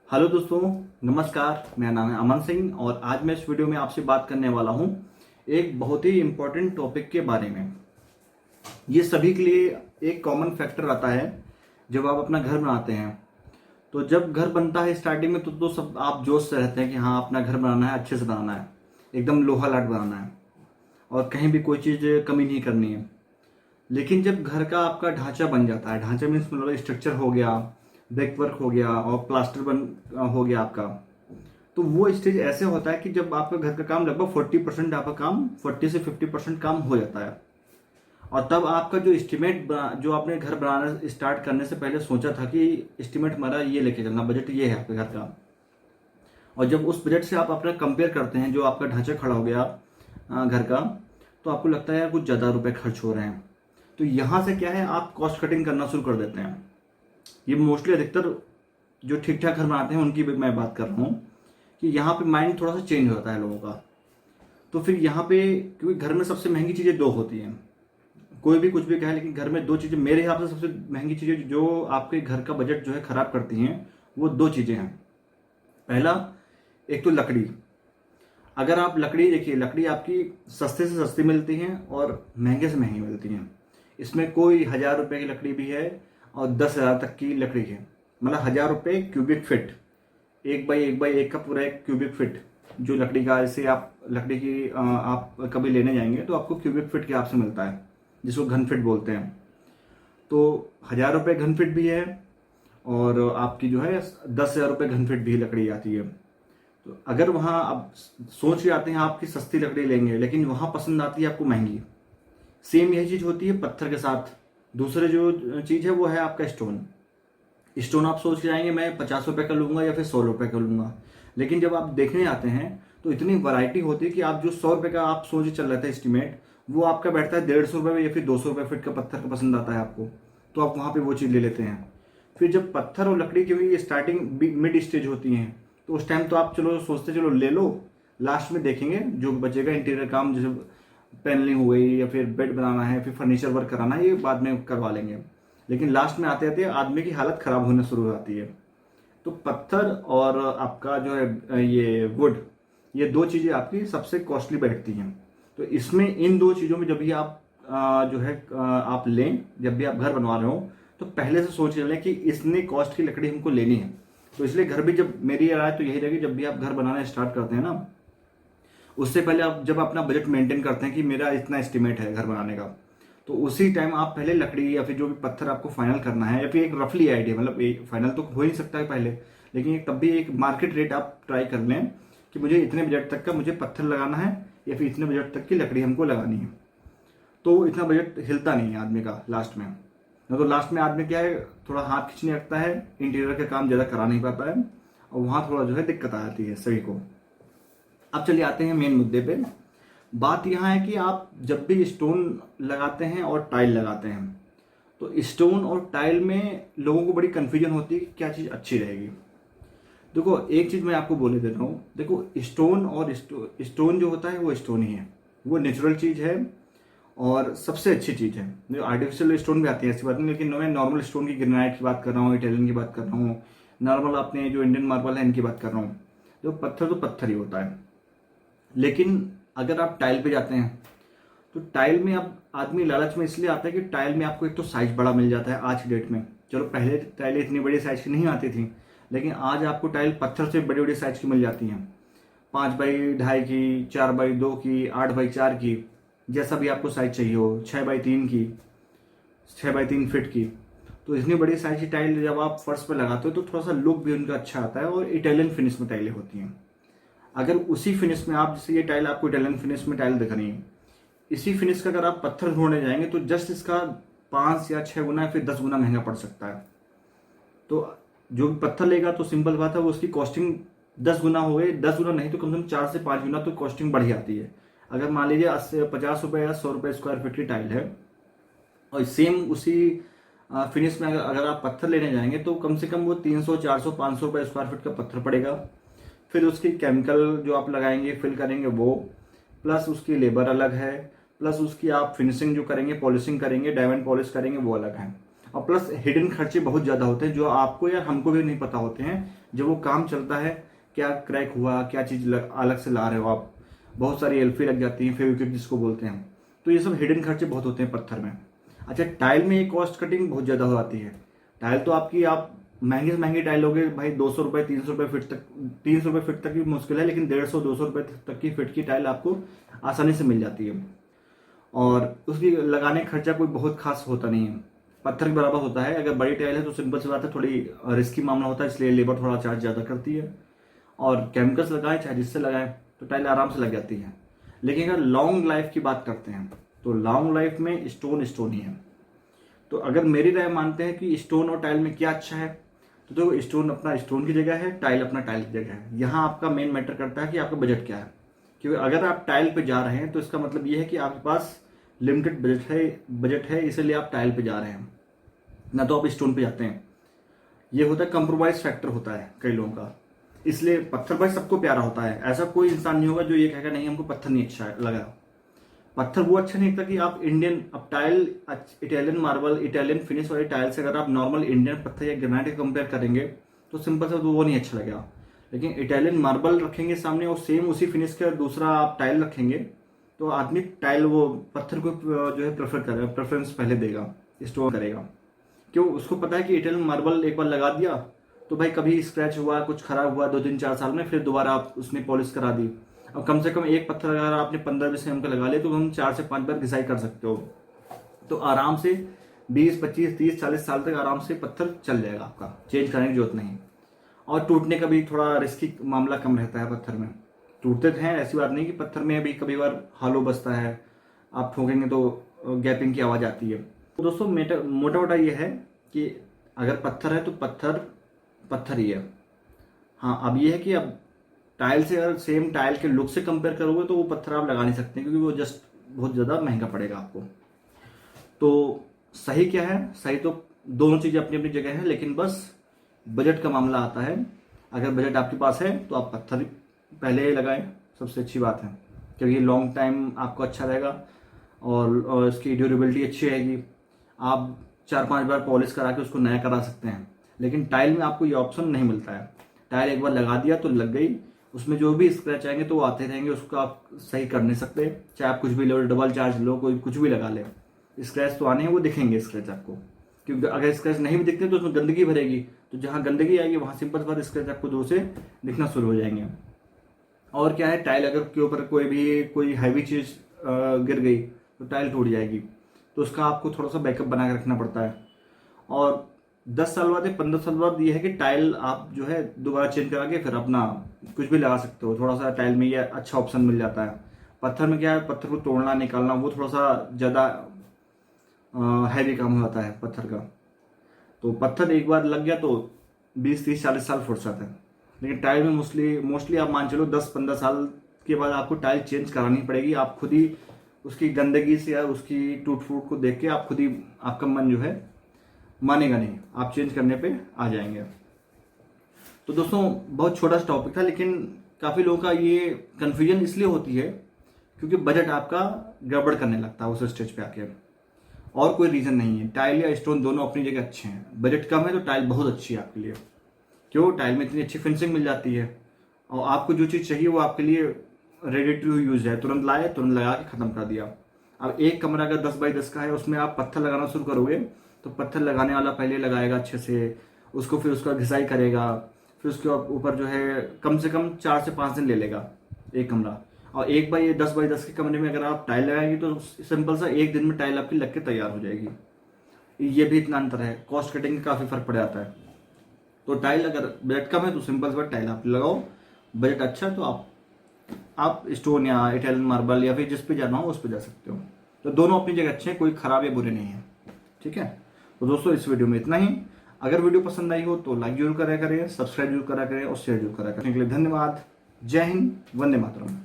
Hello दोस्तों, नमस्कार। मेरा नाम है अमन सिंह और आज मैं इस वीडियो में आपसे बात करने वाला हूं एक बहुत ही इम्पोर्टेंट टॉपिक के बारे में। ये सभी के लिए एक कॉमन फैक्टर आता है जब आप अपना घर बनाते हैं। तो जब घर बनता है स्टार्टिंग में तो सब आप जोश से रहते हैं कि हाँ, अपना घर बनाना है, अच्छे से बनाना है, एकदम लोहा लाट बनाना है और कहीं भी कोई चीज़ कमी नहीं करनी है। लेकिन जब घर का आपका ढांचा बन जाता है, ढांचा मीन्स मतलब स्ट्रक्चर हो गया, ब्रेक वर्क हो गया और प्लास्टर बन हो गया आपका, तो वो स्टेज ऐसे होता है कि जब आपका घर का काम लगभग 40% आपका काम 40 से 50% काम हो जाता है। और तब आपका जो एस्टिमेट जो आपने घर बनाना स्टार्ट करने से पहले सोचा था कि एस्टिमेट हमारा ये लेके चलना, बजट ये है आपके घर का, और जब उस बजट से आप अपना कंपेयर करते हैं जो आपका ढांचा खड़ा हो गया घर का, तो आपको लगता है यार कुछ ज़्यादा रुपए खर्च हो रहे हैं। तो यहाँ से क्या है, आप कॉस्ट कटिंग करना शुरू कर देते हैं। ये मोस्टली अधिकतर जो ठीक ठाक घर बनाते हैं उनकी भी मैं बात कर रहा हूँ कि यहाँ पे माइंड थोड़ा सा चेंज होता है लोगों का। तो फिर यहाँ पे, क्योंकि घर में सबसे महंगी चीज़ें दो होती हैं, कोई भी कुछ भी कहे, लेकिन घर में दो चीज़ें मेरे हिसाब से सबसे महंगी चीज़ें जो आपके घर का बजट जो है खराब करती हैं, वो दो चीज़ें हैं। पहला, एक तो लकड़ी। अगर आप लकड़ी देखिए, लकड़ी आपकी सस्ते से सस्ती मिलती हैं और महंगे से महंगी मिलती हैं। इसमें कोई 1,000 रुपये की लकड़ी भी है और 10,000 तक की लकड़ी है। मतलब 1,000 रुपये क्यूबिक फिट, 1 बाई 1 का पूरा एक क्यूबिक फिट जो लकड़ी का, जैसे आप लकड़ी की आप कभी लेने जाएंगे तो आपको क्यूबिक फिट के हिसाब से मिलता है, जिसको घन फिट बोलते हैं। तो 1,000 रुपये घन फिट भी है और आपकी जो है 10,000 रुपये घन फिट भी लकड़ी आती है। तो अगर वहाँ आप सोच के आते हैं आपकी सस्ती लकड़ी लेंगे, लेकिन वहाँ पसंद आती है आपको महंगी। सेम यही चीज़ होती है पत्थर के साथ। दूसरे जो चीज़ है वो है आपका स्टोन। स्टोन आप सोच के जाएंगे मैं 50 रुपये का लूँगा या फिर 100 रुपये का लूँगा, लेकिन जब आप देखने आते हैं तो इतनी वैरायटी होती है कि आप जो 100 रुपये का आप सोच चल रहे थे एस्टिमेट, वो आपका बैठता है 150 रुपये में या फिर 200 रुपये फिट का पत्थर का पसंद आता है आपको, तो आप वहाँ पर वो चीज़ ले लेते हैं। फिर जब पत्थर और लकड़ी की भी स्टार्टिंग मिड स्टेज होती हैं, तो उस टाइम तो आप चलो सोचते चलो ले लो, लास्ट में देखेंगे जो बचेगा इंटीरियर काम, जैसे पैनलिंग हो गई या फिर बेड बनाना है, फिर फर्नीचर वर्क कराना है, ये बाद में करवा लेंगे। लेकिन लास्ट में आते आते आदमी की हालत खराब होने शुरू हो जाती है। तो पत्थर और आपका जो है ये वुड, ये दो चीज़ें आपकी सबसे कॉस्टली बैठती हैं। तो इसमें इन दो चीज़ों में जब भी आप जो है आप लें, जब भी आप घर बनवा रहे हो, तो पहले से सोच लें कि इतने कॉस्ट की लकड़ी हमको लेनी है। तो इसलिए घर भी, जब मेरी राय तो यही रहेगी, जब भी आप घर बनाना स्टार्ट करते हैं ना, उससे पहले आप जब अपना बजट मेंटेन करते हैं कि मेरा इतना एस्टिमेट है घर बनाने का, तो उसी टाइम आप पहले लकड़ी या फिर जो भी पत्थर आपको फाइनल करना है, या फिर एक रफली आइडिया, मतलब एक फाइनल तो हो ही नहीं सकता है पहले, लेकिन एक तब भी एक मार्केट रेट आप ट्राई कर लें कि मुझे इतने बजट तक का मुझे पत्थर लगाना है या फिर इतने बजट तक की लकड़ी हमको लगानी है। तो इतना बजट हिलता नहीं है आदमी का लास्ट में। न तो लास्ट में आदमी क्या है, थोड़ा हाथ खींचने लगता है, इंटीरियर का काम ज़्यादा करा नहीं पाता है और वहाँ थोड़ा जो है दिक्कत आ जाती है सभी को। अब चलिए आते हैं मेन मुद्दे पे। बात यहाँ है कि आप जब भी स्टोन लगाते हैं और टाइल लगाते हैं, तो स्टोन और टाइल में लोगों को बड़ी कन्फ्यूजन होती है कि क्या चीज़ अच्छी रहेगी। देखो, एक चीज़ मैं आपको बोले दे रहा हूँ, देखो स्टोन और स्टोन जो होता है वो स्टोन ही है, वो नेचुरल चीज़ है और सबसे अच्छी चीज़ है। जो आर्टिफिशियल स्टोन भी आती है ऐसी बात नहीं, लेकिन मैं नॉर्मल स्टोन की, ग्रेनाइट की बात कर रहा हूँ, इटालियन की बात कर रहा हूँ, नॉर्मल अपने जो इंडियन मार्बल है इनकी बात कर रहा हूँ। जो पत्थर तो पत्थर ही होता है। लेकिन अगर आप टाइल पे जाते हैं तो टाइल में अब आदमी लालच में इसलिए आता है कि टाइल में आपको एक तो साइज बड़ा मिल जाता है आज की डेट में। चलो पहले टाइलें इतनी बड़ी साइज की नहीं आती थी, लेकिन आज आपको टाइल पत्थर से बड़ी बड़ी साइज की मिल जाती हैं, 5 बाई 2.5 की, 4 बाई 2 की, 8 बाई 4 की, जैसा भी आपको साइज चाहिए हो, 6 बाई 3 की, 6 बाई 3 फीट की। तो इतनी बड़ी साइज की टाइल जब आप फर्श पर लगाते हो तो थोड़ा सा लुक भी उनका अच्छा आता है और इटालियन फिनिश में टाइलें होती हैं। अगर उसी फिनिश में आप, जैसे ये टाइल आपको इटालियन फिनिश में टाइल दिख रही है, इसी फिनिश का अगर आप पत्थर ढूंढने जाएंगे तो जस्ट इसका 5 या 6 गुना या फिर 10 गुना महंगा पड़ सकता है। तो जो भी पत्थर लेगा तो सिंपल बात है, वो उसकी कॉस्टिंग 10 गुना हो गई, 10 गुना नहीं तो कम से कम 4 से 5 गुना तो कॉस्टिंग बढ़ जाती है। अगर मान लीजिए 50 रुपये या 100 रुपये स्क्वायर फीट की टाइल है और सेम उसी फिनिश में अगर आप पत्थर लेने जाएंगे तो कम से कम वो 300, 400, 500 रुपये स्क्वायर फीट का पत्थर पड़ेगा। फिर उसकी केमिकल जो आप लगाएंगे, फिल करेंगे वो, प्लस उसकी लेबर अलग है, प्लस उसकी आप फिनिशिंग जो करेंगे, पॉलिशिंग करेंगे, डायमंड पॉलिश करेंगे, वो अलग है। और प्लस हिडन खर्चे बहुत ज़्यादा होते हैं जो आपको या हमको भी नहीं पता होते हैं। जब वो काम चलता है, क्या क्रैक हुआ, क्या चीज़ अलग से ला रहे हो आप, बहुत सारी एल्फी लग जाती है, फेविक्विक जिसको बोलते हैं। तो ये सब हिडन खर्चे बहुत होते हैं पत्थर में। अच्छा, टाइल में ये कॉस्ट कटिंग बहुत ज़्यादा हो जाती है। टाइल तो आपकी, आप महंगी से महंगी टाइल लोगे भाई 200 रुपये 300 रुपये फिट तक, 300 रुपये फिट तक की मुश्किल है, लेकिन 150-200 रुपये तक की फिट की टाइल आपको आसानी से मिल जाती है। और उसकी लगाने का खर्चा कोई बहुत खास होता नहीं है, पत्थर के बराबर होता है। अगर बड़ी टाइल है तो सिंपल सी बात है, थोड़ी रिस्की मामला होता है, इसलिए लेबर थोड़ा चार्ज ज़्यादा करती है। और केमिकल्स लगाए चाहे जिससे लगाए तो टाइल आराम से लग जाती है। लेकिन अगर लॉन्ग लाइफ की बात करते हैं तो लॉन्ग लाइफ में स्टोन ही है। तो अगर मेरी राय मानते हैं कि स्टोन और टाइल में क्या अच्छा है, तो देखो स्टोन अपना स्टोन की जगह है, टाइल अपना टाइल की जगह है। यहाँ आपका मेन मैटर करता है कि आपका बजट क्या है। क्योंकि अगर आप टाइल पे जा रहे हैं तो इसका मतलब ये है कि आपके पास लिमिटेड बजट है, इसीलिए आप टाइल पे जा रहे हैं, ना तो आप स्टोन पे जाते हैं। ये होता है कंप्रोमाइज फैक्टर होता है कई लोगों का। इसलिए पत्थर भाई सबको प्यारा होता है, ऐसा कोई इंसान नहीं होगा जो ये कहेगा नहीं हमको पत्थर नहीं अच्छा लगा। पत्थर वो अच्छा नहीं लगता कि आप इंडियन, अब tile Italian marble, Italian finish वाली टाइल से अगर आप नॉर्मल इंडियन पत्थर या ग्रेनाइट कंपेयर करेंगे तो सिंपल सा तो वो नहीं अच्छा लगेगा। लेकिन इटालियन मार्बल रखेंगे सामने और सेम उसी फिनिश का दूसरा आप टाइल रखेंगे तो आदमी टाइल वो पत्थर को जो है प्रेफर करेगा, प्रेफरेंस पहले देगा, स्टोर करेगा। क्यों? उसको पता है कि इटालियन मार्बल एक बार लगा दिया तो भाई कभी स्क्रैच हुआ, कुछ खराब हुआ 2-3-4 साल में, फिर दोबारा आप उसने पॉलिश करा दी। अब कम से कम एक पत्थर अगर आपने 15-20 mm का लगा लिया तो हम 4 से 5 बार घिसाई कर सकते हो। तो आराम से 20-25-30-40 साल तक आराम से पत्थर चल जाएगा आपका, चेंज करने की जरूरत नहीं। और टूटने का भी थोड़ा रिस्की मामला कम रहता है पत्थर में। टूटते हैं, ऐसी बात नहीं कि पत्थर में भी कभी बार हालो बसता है, आप ठोकेंगे तो गैपिंग की आवाज़ आती है। तो दोस्तों मोटा मोटा ये है कि अगर पत्थर है तो पत्थर ही है। हाँ, अब ये है कि अब टाइल से अगर सेम टाइल के लुक से कंपेयर करोगे तो वो पत्थर आप लगा नहीं सकते, क्योंकि वो जस्ट बहुत ज़्यादा महंगा पड़ेगा आपको। तो सही क्या है? सही तो दोनों चीज़ें अपनी अपनी जगह है, लेकिन बस बजट का मामला आता है। अगर बजट आपके पास है तो आप पत्थर पहले लगाएं, सबसे अच्छी बात है, क्योंकि लॉन्ग टाइम आपको अच्छा रहेगा और इसकी ड्यूरेबिलिटी अच्छी रहेगी। आप 4-5 बार पॉलिश करा के उसको नया करा सकते हैं। लेकिन टाइल में आपको ये ऑप्शन नहीं मिलता है। टाइल एक बार लगा दिया तो लग गई, उसमें जो भी स्क्रैच आएंगे तो वो आते रहेंगे, उसको आप सही कर नहीं सकते। चाहे आप कुछ भी लो, डबल चार्ज लो, कोई कुछ भी लगा ले, स्क्रैच तो आने हैं, वो दिखेंगे स्क्रैच आपको। क्योंकि अगर स्क्रैच नहीं भी दिखते तो उसमें गंदगी भरेगी, तो जहाँ गंदगी आएगी वहाँ सिंपल बार स्क्रैच आपको दूर से दिखना शुरू हो जाएंगे। और क्या है, टाइल अगर के ऊपर कोई हैवी चीज़ गिर गई तो टाइल टूट जाएगी, तो उसका आपको थोड़ा सा बैकअप बना के रखना पड़ता है। और 10 साल बाद या 15 साल बाद ये है कि टाइल आप जो है दोबारा चेंज करा के फिर अपना कुछ भी लगा सकते हो। थोड़ा सा टाइल में ये अच्छा ऑप्शन मिल जाता है। पत्थर में क्या है, पत्थर को तोड़ना निकालना वो थोड़ा सा ज़्यादा हैवी काम हो जाता है पत्थर का। तो पत्थर एक बार लग गया तो 20-30-40 साल फुर्सत है। लेकिन टाइल में मोस्टली आप मान चलो 10-15 साल के बाद आपको टाइल चेंज करानी पड़ेगी। आप खुद ही उसकी गंदगी से या उसकी टूट फूट को देख के आप खुद ही, आपका मन जो है मानेगा नहीं, आप चेंज करने पे आ जाएंगे। तो दोस्तों बहुत छोटा सा टॉपिक था, लेकिन काफ़ी लोगों का ये कन्फ्यूजन इसलिए होती है क्योंकि बजट आपका गड़बड़ करने लगता है उस स्टेज पे आके, और कोई रीज़न नहीं है। टाइल या स्टोन दोनों अपनी जगह अच्छे हैं। बजट कम है तो टाइल बहुत अच्छी है आपके लिए। क्यों? टाइल में इतनी अच्छी फिनिशिंग मिल जाती है और आपको जो चीज़ चाहिए वो आपके लिए रेडी टू यूज है, तुरंत लाए, तुरंत लगा के ख़त्म कर दिया। अब एक कमरा अगर 10x10 का है, उसमें आप पत्थर लगाना शुरू करोगे तो पत्थर लगाने वाला पहले लगाएगा अच्छे से, उसको फिर उसका घिसाई करेगा, फिर उसके ऊपर जो है कम से कम 4 से 5 दिन ले लेगा एक कमरा। और 10x10 के कमरे में अगर आप टाइल लगाएंगे तो सिंपल सा एक दिन में टाइल आपकी लग के तैयार हो जाएगी। ये भी इतना अंतर है, कॉस्ट कटिंग का काफ़ी फर्क पड़ जाता है। तो टाइल अगर बजट कम है तो सिंपल सा टाइल आप लगाओ, बजट अच्छा है तो आप स्टोन या इटालियन मार्बल या फिर जिस पे जाना हो उस पे जा सकते हो। तो दोनों अपनी जगह अच्छे हैं, कोई खराब या बुरे नहीं है। ठीक है, तो दोस्तों इस वीडियो में इतना ही। अगर वीडियो पसंद आई हो तो लाइक जरूर करा करें, सब्सक्राइब जरूर करा करें और शेयर जरूर करा करें। के लिए धन्यवाद। जय हिंद, वंदे मातरम।